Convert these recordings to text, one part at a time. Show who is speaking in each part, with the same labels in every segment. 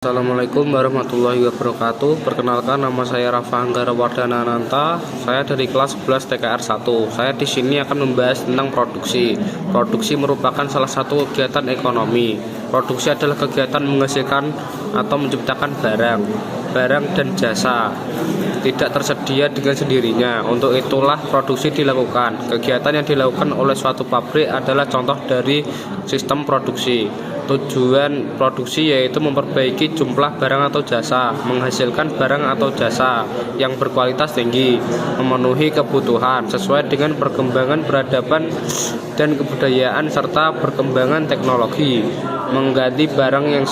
Speaker 1: Assalamualaikum warahmatullahi wabarakatuh. Perkenalkan, nama saya Rafa Anggara Wardana Ananta. Saya dari kelas 11 TKR 1. Saya di sini akan membahas tentang produksi. Produksi merupakan salah satu kegiatan ekonomi. Produksi adalah kegiatan menghasilkan atau menciptakan barang dan jasa tidak tersedia dengan sendirinya. Untuk itulah produksi dilakukan. Kegiatan yang dilakukan oleh suatu pabrik adalah contoh dari sistem produksi. Tujuan produksi yaitu memperbaiki jumlah barang atau jasa, menghasilkan barang atau jasa yang berkualitas tinggi, memenuhi kebutuhan sesuai dengan perkembangan peradaban dan kebudayaan serta perkembangan teknologi, mengganti barang yang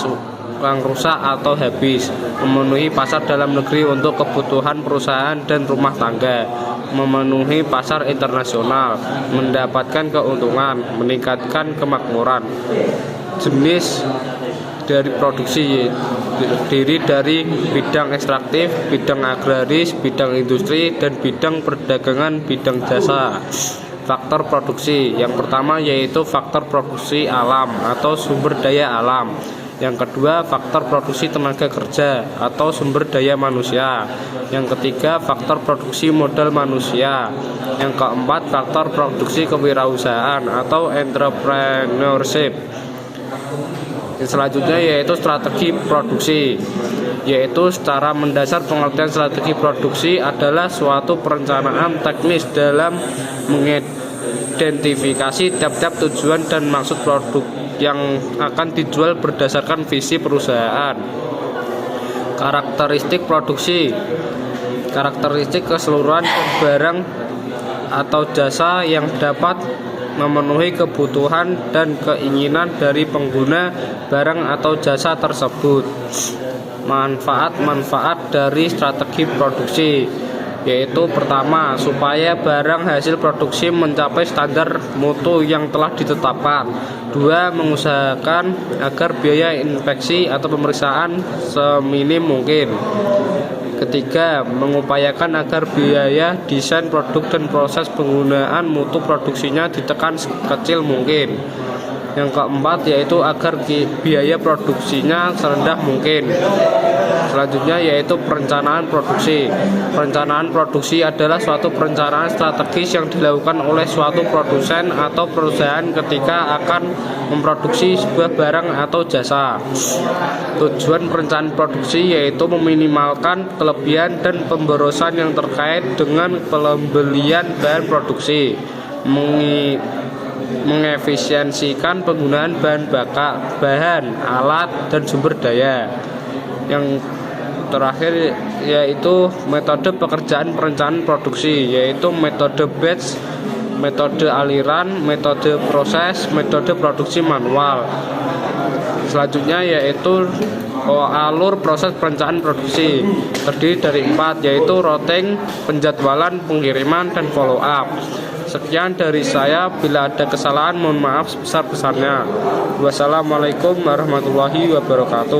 Speaker 1: rusak atau habis, memenuhi pasar dalam negeri untuk kebutuhan perusahaan dan rumah tangga, memenuhi pasar internasional, mendapatkan keuntungan, meningkatkan kemakmuran. Jenis dari produksi terdiri dari bidang ekstraktif, bidang agraris, bidang industri, dan bidang perdagangan, bidang jasa. Faktor produksi yang pertama yaitu faktor produksi alam atau sumber daya alam. Yang kedua, faktor produksi tenaga kerja atau sumber daya manusia. Yang ketiga, faktor produksi modal manusia. Yang keempat, faktor produksi kewirausahaan atau entrepreneurship. Selanjutnya yaitu strategi produksi, yaitu secara mendasar pengertian strategi produksi adalah suatu perencanaan teknis dalam mengidentifikasi tiap-tiap tujuan dan maksud produk yang akan dijual berdasarkan visi perusahaan. Karakteristik produksi, karakteristik keseluruhan barang atau jasa yang dapat memenuhi kebutuhan dan keinginan dari pengguna barang atau jasa tersebut. Manfaat-manfaat dari strategi produksi yaitu pertama, supaya barang hasil produksi mencapai standar mutu yang telah ditetapkan. Dua, mengusahakan agar biaya inspeksi atau pemeriksaan seminim mungkin. Ketiga, mengupayakan agar biaya desain produk dan proses penggunaan mutu produksinya ditekan sekecil mungkin. Yang keempat yaitu agar biaya produksinya serendah mungkin. Selanjutnya yaitu perencanaan produksi. Perencanaan produksi adalah suatu perencanaan strategis yang dilakukan oleh suatu produsen atau perusahaan ketika akan memproduksi sebuah barang atau jasa. Tujuan perencanaan produksi yaitu meminimalkan kelebihan dan pemborosan yang terkait dengan pembelian bahan produksi, mengefisiensikan penggunaan bahan bakar, bahan, alat, dan sumber daya. Yang terakhir yaitu metode pekerjaan perencanaan produksi, yaitu metode batch, metode aliran, metode proses, metode produksi manual. Selanjutnya yaitu alur proses perencanaan produksi, terdiri dari 4, yaitu routing, penjadwalan, pengiriman, dan follow up. Sekian dari saya, bila ada kesalahan mohon maaf sebesar-besarnya. Wassalamualaikum warahmatullahi wabarakatuh.